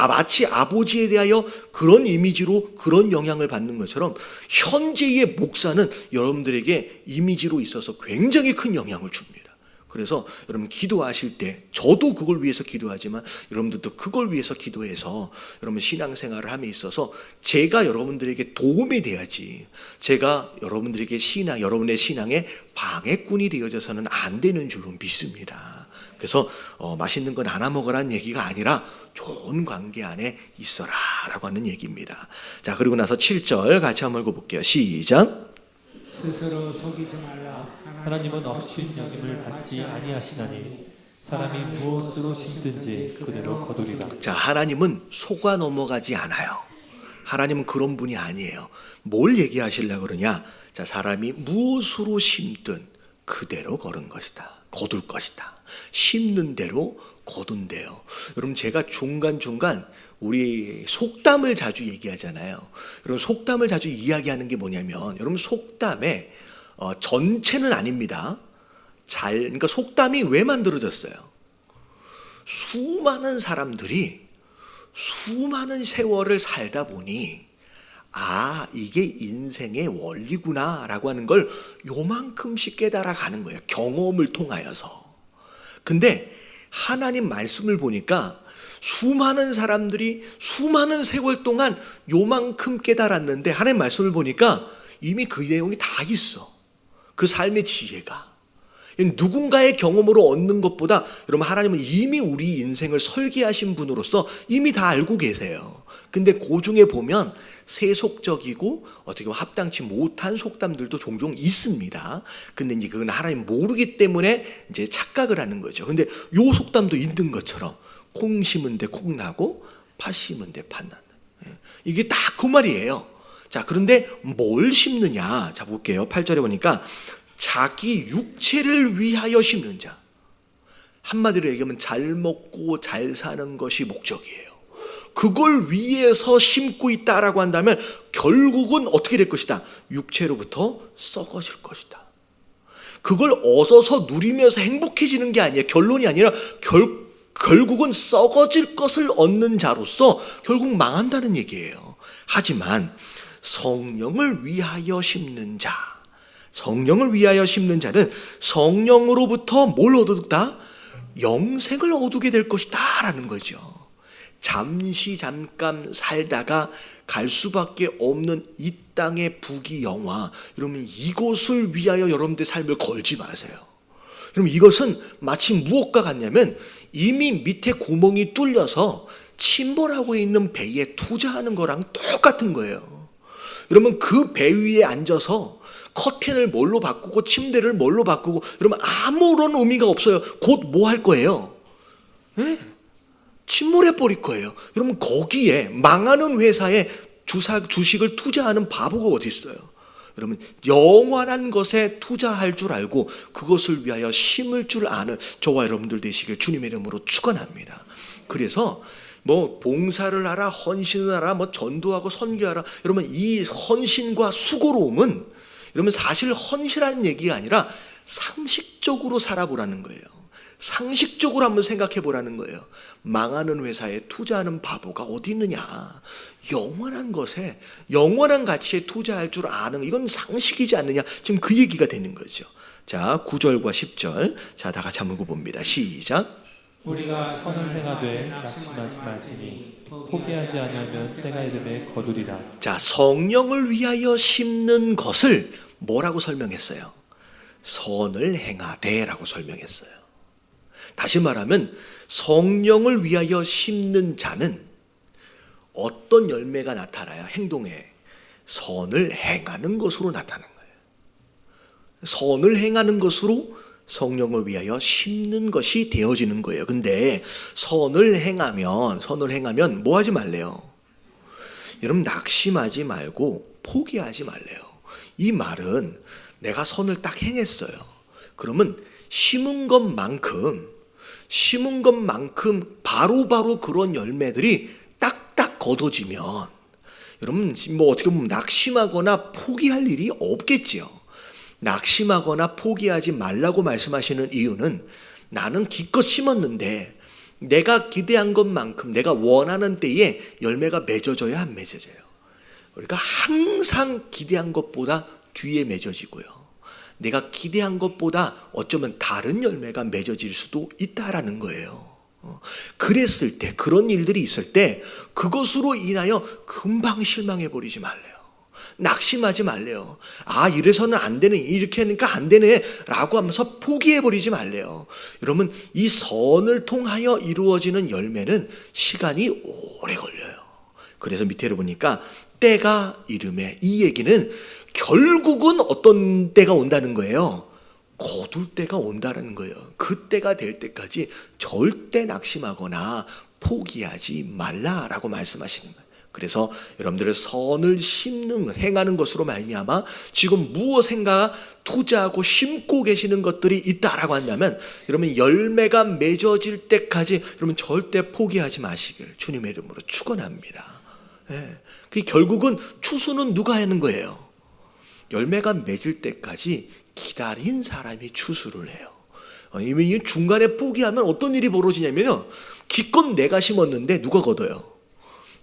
마치 아버지에 대하여 그런 이미지로 그런 영향을 받는 것처럼 현재의 목사는 여러분들에게 이미지로 있어서 굉장히 큰 영향을 줍니다. 그래서 여러분 기도하실 때 저도 그걸 위해서 기도하지만 여러분들도 그걸 위해서 기도해서 여러분 신앙생활을 함에 있어서 제가 여러분들에게 도움이 돼야지, 제가 여러분들에게 여러분의 신앙에 방해꾼이 되어져서는 안 되는 줄로 믿습니다. 그래서 맛있는 거 나눠 먹으라는 얘기가 아니라 좋은 관계 안에 있어라 라고 하는 얘기입니다. 자, 그리고 나서 7절 같이 한번 읽어볼게요. 시작. 스스로 속이지 말라. 하나님은 없인 여김을 받지 아니하시나니 사람이 무엇으로 심든지 그대로 거두리라. 자, 하나님은 속아 넘어가지 않아요. 하나님은 그런 분이 아니에요. 뭘 얘기하시려고 그러냐? 자, 사람이 무엇으로 심든 그대로 거둘 것이다. 심는 대로 거둔대요. 여러분 제가 중간중간 우리 속담을 자주 얘기하잖아요. 여러분 속담을 자주 이야기하는 게 뭐냐면, 여러분 속담에 전체는 아닙니다. 그러니까 속담이 왜 만들어졌어요? 수많은 사람들이 수많은 세월을 살다 보니 이게 인생의 원리구나 라고 하는 걸 요만큼씩 깨달아가는 거예요. 경험을 통하여서. 근데 하나님 말씀을 보니까 수많은 사람들이 수많은 세월 동안 요만큼 깨달았는데 하나님 말씀을 보니까 이미 그 내용이 다 있어. 그 삶의 지혜가. 누군가의 경험으로 얻는 것보다 여러분 하나님은 이미 우리 인생을 설계하신 분으로서 이미 다 알고 계세요. 근데 그 중에 보면 세속적이고 어떻게 보면 합당치 못한 속담들도 종종 있습니다. 근데 이제 그건 하나님 모르기 때문에 이제 착각을 하는 거죠. 근데 요 속담도 있는 것처럼 콩 심은 데 콩 나고 팥 심은 데 팥 난다. 이게 딱 그 말이에요. 자, 그런데 뭘 심느냐? 자, 볼게요. 8절에 보니까 자기 육체를 위하여 심는 자. 한마디로 얘기하면 잘 먹고 잘 사는 것이 목적이에요. 그걸 위해서 심고 있다라고 한다면 결국은 어떻게 될 것이다? 육체로부터 썩어질 것이다. 그걸 얻어서 누리면서 행복해지는 게 아니에요. 결론이 아니라 결국은 썩어질 것을 얻는 자로서 결국 망한다는 얘기예요. 하지만 성령을 위하여 심는 자, 성령을 위하여 심는 자는 성령으로부터 뭘 얻었다? 영생을 얻게 될 것이다 라는 거죠. 잠깐 살다가 갈 수밖에 없는 이 땅의 부귀영화, 여러분 이것을 위하여 여러분들의 삶을 걸지 마세요. 여러분 이것은 마치 무엇과 같냐면 이미 밑에 구멍이 뚫려서 침몰하고 있는 배에 투자하는 거랑 똑같은 거예요. 여러분 그 배 위에 앉아서 커튼을 뭘로 바꾸고 침대를 뭘로 바꾸고 여러분 아무런 의미가 없어요. 곧 뭐 할 거예요? 네? 침몰해 버릴 거예요. 여러분 거기에 망하는 회사에 주식을 투자하는 바보가 어디 있어요? 여러분 영원한 것에 투자할 줄 알고 그것을 위하여 심을 줄 아는 저와 여러분들 되시길 주님의 이름으로 축원합니다. 그래서 뭐 봉사를 하라, 헌신을 하라, 뭐 전도하고 선교하라. 여러분 이 헌신과 수고로움은 여러분 사실 헌신하는 얘기가 아니라 상식적으로 살아보라는 거예요. 상식적으로 한번 생각해 보라는 거예요. 망하는 회사에 투자하는 바보가 어디 있느냐. 영원한 것에, 영원한 가치에 투자할 줄 아는, 이건 상식이지 않느냐. 지금 그 얘기가 되는 거죠. 자, 9절과 10절. 자, 다 같이 한번 읽어봅니다. 시작. 우리가 선을 행하되 낙심하지 말지니 포기하지 않으면 때가 이름에 거두리라. 자, 성령을 위하여 심는 것을 뭐라고 설명했어요? 선을 행하되라고 설명했어요. 다시 말하면 성령을 위하여 심는 자는 어떤 열매가 나타나요? 행동에 선을 행하는 것으로 나타나는 거예요. 선을 행하는 것으로 성령을 위하여 심는 것이 되어지는 거예요. 근데 선을 행하면 뭐 하지 말래요? 여러분, 낙심하지 말고 포기하지 말래요. 이 말은 내가 선을 딱 행했어요. 그러면 심은 것만큼 바로바로 그런 열매들이 딱딱 거둬지면 여러분, 뭐 어떻게 보면 낙심하거나 포기할 일이 없겠지요. 낙심하거나 포기하지 말라고 말씀하시는 이유는 나는 기껏 심었는데 내가 기대한 것만큼 내가 원하는 때에 열매가 맺어져야 안 맺어져요. 우리가 항상 기대한 것보다 뒤에 맺어지고요. 내가 기대한 것보다 어쩌면 다른 열매가 맺어질 수도 있다라는 거예요. 그랬을 때, 그런 일들이 있을 때 그것으로 인하여 금방 실망해 버리지 말래요. 낙심하지 말래요. 아, 이래서는 안 되네, 이렇게 하니까 안 되네 라고 하면서 포기해 버리지 말래요. 여러분, 이 선을 통하여 이루어지는 열매는 시간이 오래 걸려요. 그래서 밑에를 보니까 때가 이름에, 이 얘기는 결국은 어떤 때가 온다는 거예요? 거둘 때가 온다는 거예요. 그 때가 될 때까지 절대 낙심하거나 포기하지 말라라고 말씀하시는 거예요. 그래서 여러분들의 선을 행하는 것으로 말미암아 지금 무엇인가 투자하고 심고 계시는 것들이 있다라고 한다면 여러분, 열매가 맺어질 때까지 여러분 절대 포기하지 마시길 주님의 이름으로 축원합니다. 예. 그 결국은 추수는 누가 하는 거예요? 열매가 맺을 때까지 기다린 사람이 추수를 해요. 이미 중간에 포기하면 어떤 일이 벌어지냐면요, 기껏 내가 심었는데 누가 거둬요?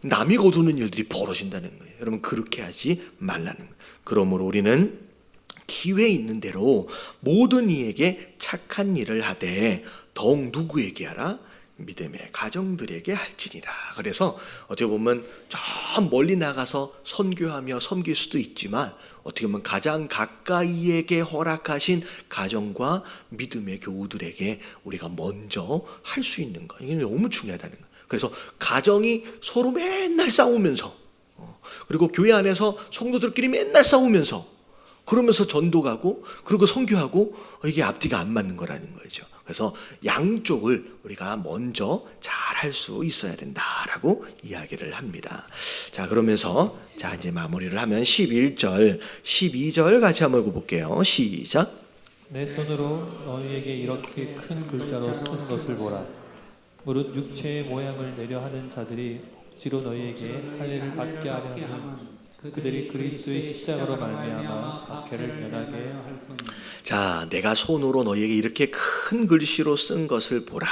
남이 거두는 일들이 벌어진다는 거예요. 여러분, 그렇게 하지 말라는 거예요. 그러므로 우리는 기회 있는 대로 모든 이에게 착한 일을 하되 더욱 누구에게 하라? 믿음의 가정들에게 할지니라. 그래서 어떻게 보면 저 멀리 나가서 선교하며 섬길 수도 있지만 어떻게 보면 가장 가까이에게 허락하신 가정과 믿음의 교우들에게 우리가 먼저 할 수 있는 거, 이게 너무 중요하다는 거예요. 그래서 가정이 서로 맨날 싸우면서, 그리고 교회 안에서 성도들끼리 맨날 싸우면서, 그러면서 전도 가고 그리고 선교하고, 이게 앞뒤가 안 맞는 거라는 거죠. 그래서 양쪽을 우리가 먼저 잘 할 수 있어야 된다라고 이야기를 합니다. 자, 그러면서 자, 이제 마무리를 하면 11절, 12절 같이 한번 읽어볼게요. 시작. 내 손으로 너희에게 이렇게 큰 글자로 쓴 것을 보라. 무릇 육체의 모양을 내려 하는 자들이 억지로 너희에게 할례를 받게 하려 하니 그들이 그리스도의 십자가로 말미암아 박해를 면하게 할 뿐이다. 자, 내가 손으로 너희에게 이렇게 큰 글씨로 쓴 것을 보라.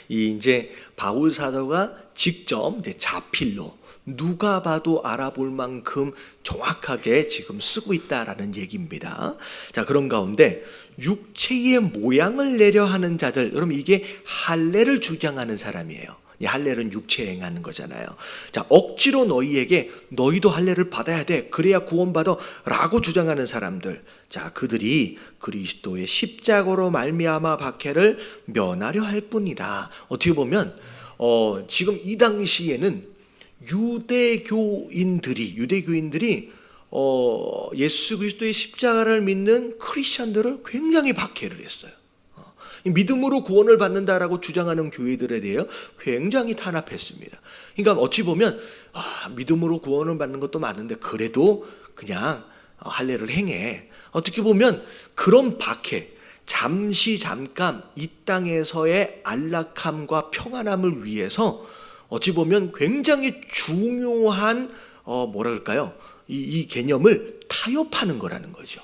이 이제 바울 사도가 직접 이제 자필로 누가 봐도 알아볼 만큼 정확하게 지금 쓰고 있다라는 얘기입니다. 자, 그런 가운데 육체의 모양을 내려 하는 자들, 여러분 이게 할례를 주장하는 사람이에요. 이 할례는 육체에 행하는 거잖아요. 자, 억지로 너희에게 너희도 할례를 받아야 돼, 그래야 구원받아 라고 주장하는 사람들, 자, 그들이 그리스도의 십자가로 말미암아 박해를 면하려 할 뿐이라. 어떻게 보면 지금 이 당시에는 유대교인들이 예수 그리스도의 십자가를 믿는 크리스천들을 굉장히 박해를 했어요. 믿음으로 구원을 받는다라고 주장하는 교회들에 대해 굉장히 탄압했습니다. 그러니까 어찌 보면 믿음으로 구원을 받는 것도 많은데 그래도 그냥 할례를 행해. 어떻게 보면 그런 박해, 잠깐 이 땅에서의 안락함과 평안함을 위해서 어찌 보면 굉장히 중요한 이 개념을 타협하는 거라는 거죠.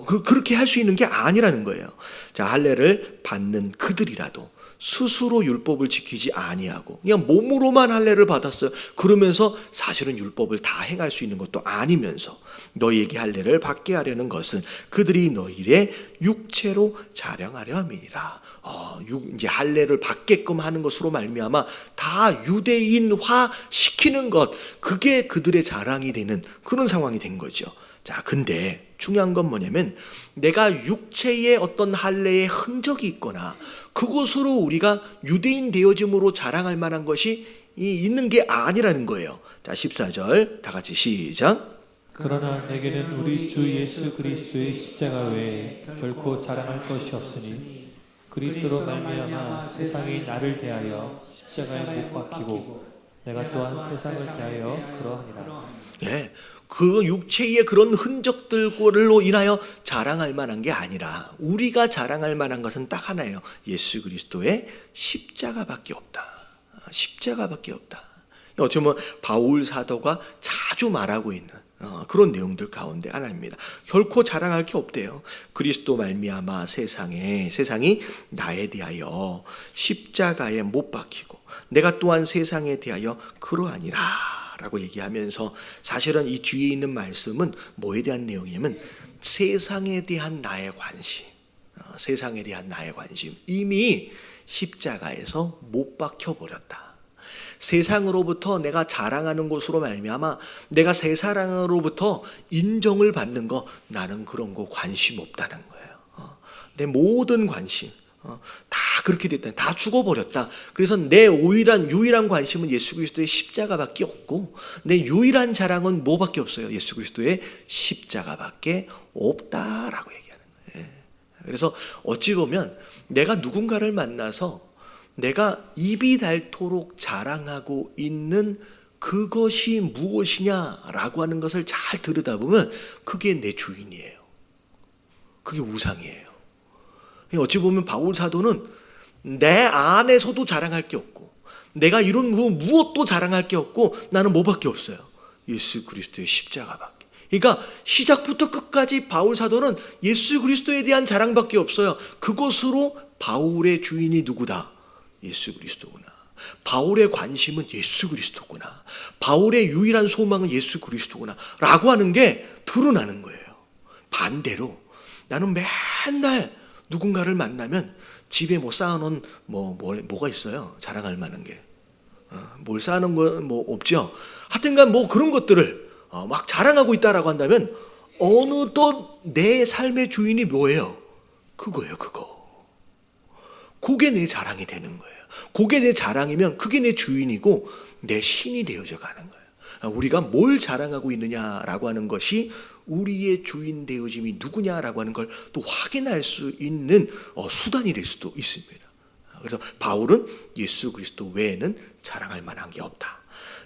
그렇게 할 수 있는 게 아니라는 거예요. 자, 할례를 받는 그들이라도 스스로 율법을 지키지 아니하고 그냥 몸으로만 할례를 받았어요. 그러면서 사실은 율법을 다 행할 수 있는 것도 아니면서 너희에게 할례를 받게 하려는 것은 그들이 너희의 육체로 자랑하려 함이니라. 이제 할례를 받게끔 하는 것으로 말미암아 다 유대인화 시키는 것, 그게 그들의 자랑이 되는 그런 상황이 된 거죠. 자, 근데 중요한 건 뭐냐면 내가 육체의 어떤 할례의 흔적이 있거나 그것으로 우리가 유대인 되어짐으로 자랑할 만한 것이 있는 게 아니라는 거예요. 자, 14절 다 같이 시작. 그러나 내게는 우리 주 예수 그리스도의 십자가 외에 결코 자랑할 것이 없으니 그리스도로 말미암아 세상이 나를 대하여 십자가에 못 박히고 내가 또한 세상을 대하여 그러하니라. 예, 그 육체의 그런 흔적들로 인하여 자랑할 만한 게 아니라 우리가 자랑할 만한 것은 딱 하나예요. 예수 그리스도의 십자가밖에 없다. 십자가밖에 없다. 어쩌면 바울 사도가 자주 말하고 있는 그런 내용들 가운데 하나입니다. 결코 자랑할 게 없대요. 그리스도 말미암아 세상이 나에 대하여 십자가에 못 박히고 내가 또한 세상에 대하여 그러하니라 라고 얘기하면서 사실은 이 뒤에 있는 말씀은 뭐에 대한 내용이냐면 세상에 대한 나의 관심, 세상에 대한 나의 관심, 이미 십자가에서 못 박혀버렸다. 세상으로부터 내가 자랑하는 것으로 말미암아 내가 세상으로부터 인정을 받는 거, 나는 그런 거 관심 없다는 거예요. 내 모든 관심 다 그렇게 됐다. 다 죽어버렸다. 그래서 내 유일한 관심은 예수 그리스도의 십자가밖에 없고 내 유일한 자랑은 뭐밖에 없어요? 예수 그리스도의 십자가밖에 없다라고 얘기하는 거예요. 그래서 어찌 보면 내가 누군가를 만나서 내가 입이 닳도록 자랑하고 있는 그것이 무엇이냐라고 하는 것을 잘 들여다보면 그게 내 주인이에요. 그게 우상이에요. 어찌 보면 바울 사도는 내 안에서도 자랑할 게 없고 내가 이런 무엇도 자랑할 게 없고 나는 뭐밖에 없어요? 예수 그리스도의 십자가밖에. 그러니까 시작부터 끝까지 바울 사도는 예수 그리스도에 대한 자랑밖에 없어요. 그것으로 바울의 주인이 누구다? 예수 그리스도구나. 바울의 관심은 예수 그리스도구나. 바울의 유일한 소망은 예수 그리스도구나 라고 하는 게 드러나는 거예요. 반대로 나는 맨날 누군가를 만나면 집에 쌓아놓은 뭐가 있어요? 자랑할 만한 게. 뭘 쌓아놓은 건 없죠. 하여튼간 그런 것들을 막 자랑하고 있다라고 한다면 어느덧 내 삶의 주인이 뭐예요? 그거예요, 그거. 그게 내 자랑이 되는 거예요. 그게 내 자랑이면 그게 내 주인이고 내 신이 되어져 가는 거예요. 우리가 뭘 자랑하고 있느냐라고 하는 것이 우리의 주인 되어짐이 누구냐라고 하는 걸 또 확인할 수 있는 수단이 될 수도 있습니다. 그래서 바울은 예수 그리스도 외에는 자랑할 만한 게 없다.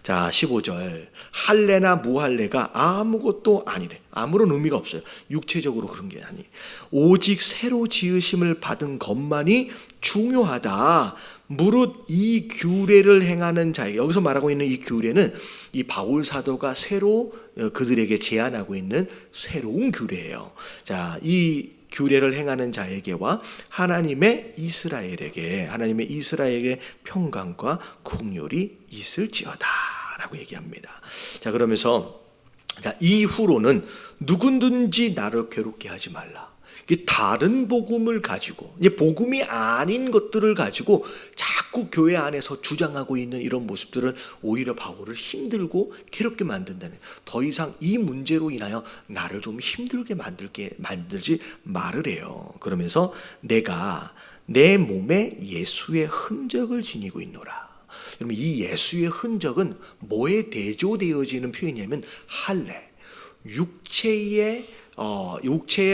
자, 15절. 할례나 무할례가 아무것도 아니래. 아무런 의미가 없어요. 육체적으로 그런 게 아니. 오직 새로 지으심을 받은 것만이 중요하다. 무릇 이 규례를 행하는 자에게, 여기서 말하고 있는 이 규례는 이 바울 사도가 새로 그들에게 제안하고 있는 새로운 규례예요. 자, 이 규례를 행하는 자에게와 하나님의 이스라엘에게 평강과 긍휼이 있을지어다라고 얘기합니다. 자, 그러면서 이후로는 누구든지 나를 괴롭게 하지 말라. 다른 복음을 가지고, 이제 복음이 아닌 것들을 가지고 자꾸 교회 안에서 주장하고 있는 이런 모습들은 오히려 바울을 힘들고 괴롭게 만든다는, 더 이상 이 문제로 인하여 나를 좀 힘들게 만들지 말을 해요. 그러면서 내가 내 몸에 예수의 흔적을 지니고 있노라. 그러면 이 예수의 흔적은 뭐에 대조되어지는 표현이냐면 할례, 육체의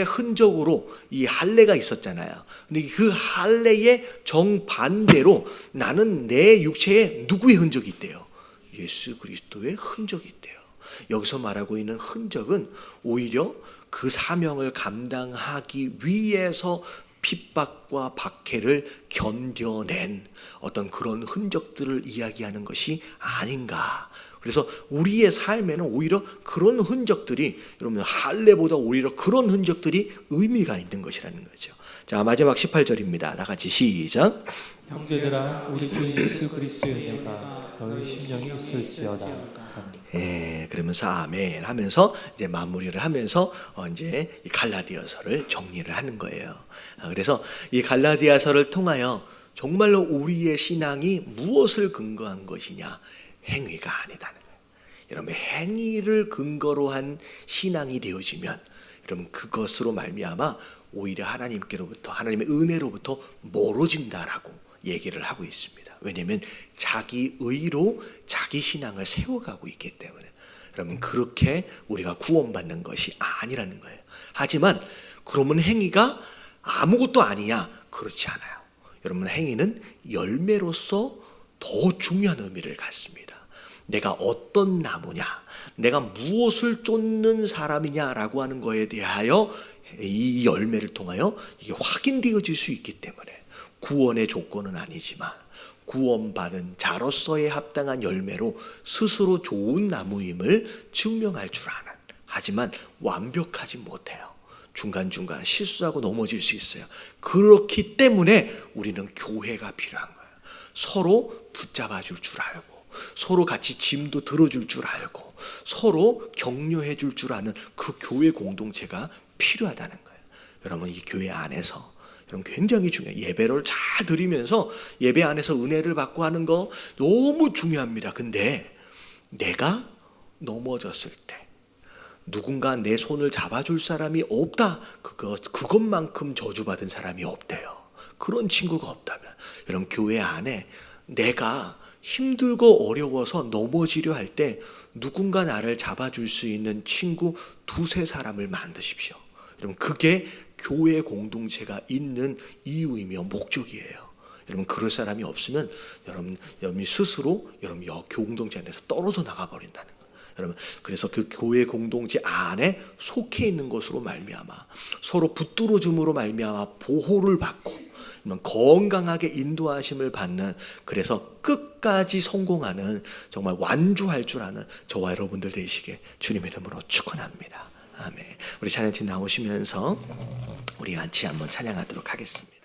흔적으로 이 할례가 있었잖아요. 근데 그 할례의 정반대로 나는 내 육체에 누구의 흔적이 있대요? 예수 그리스도의 흔적이 있대요. 여기서 말하고 있는 흔적은 오히려 그 사명을 감당하기 위해서 핍박과 박해를 견뎌낸 어떤 그런 흔적들을 이야기하는 것이 아닌가. 그래서 우리의 삶에는 오히려 그런 흔적들이, 여러분 할례보다 오히려 그런 흔적들이 의미가 있는 것이라는 거죠. 자, 마지막 18절입니다. 다 같이 시작. 형제들아 우리 주 예수 그리스도의 은혜가 너희 심령이 있을지어다. 예, 그러면서 아멘 하면서 이제 마무리를 하면서 이제 이 갈라디아서를 정리를 하는 거예요. 그래서 이 갈라디아서를 통하여 정말로 우리의 신앙이 무엇을 근거한 것이냐? 행위가 아니다는 거예요. 여러분, 행위를 근거로 한 신앙이 되어지면 여러분 그것으로 말미암아 오히려 하나님께로부터, 하나님의 은혜로부터 멀어진다라고 얘기를 하고 있습니다. 왜냐하면 자기 의로 자기 신앙을 세워가고 있기 때문에. 여러분, 그렇게 우리가 구원받는 것이 아니라는 거예요. 하지만 그러면 행위가 아무것도 아니냐? 그렇지 않아요. 여러분, 행위는 열매로서 더 중요한 의미를 갖습니다. 내가 어떤 나무냐, 내가 무엇을 쫓는 사람이냐라고 하는 거에 대하여 이 열매를 통하여 이게 확인되어질 수 있기 때문에 구원의 조건은 아니지만 구원받은 자로서의 합당한 열매로 스스로 좋은 나무임을 증명할 줄 아는, 하지만 완벽하지 못해요. 중간중간 실수하고 넘어질 수 있어요. 그렇기 때문에 우리는 교회가 필요한 거예요. 서로 붙잡아 줄 줄 알고, 서로 같이 짐도 들어줄 줄 알고, 서로 격려해 줄 줄 아는 그 교회 공동체가 필요하다는 거예요. 여러분, 이 교회 안에서 여러분 굉장히 중요해요. 예배를 잘 드리면서 예배 안에서 은혜를 받고 하는 거 너무 중요합니다. 근데 내가 넘어졌을 때 누군가 내 손을 잡아줄 사람이 없다, 그것만큼 저주받은 사람이 없대요. 그런 친구가 없다면 여러분, 교회 안에 내가 힘들고 어려워서 넘어지려 할 때 누군가 나를 잡아줄 수 있는 친구 두세 사람을 만드십시오. 여러분, 그게 교회 공동체가 있는 이유이며 목적이에요. 여러분, 그럴 사람이 없으면 여러분 스스로 여러분 공동체 안에서 떨어져 나가버린다는 거예요. 여러분, 그래서 그 교회 공동체 안에 속해 있는 것으로 말미암아 서로 붙들어줌으로 말미암아 보호를 받고 건강하게 인도하심을 받는, 그래서 끝까지 성공하는, 정말 완주할 줄 아는 저와 여러분들 되시게 주님의 이름으로 축원합니다. 아멘. 우리 찬양팀 나오시면서 우리 같이 한번 찬양하도록 하겠습니다.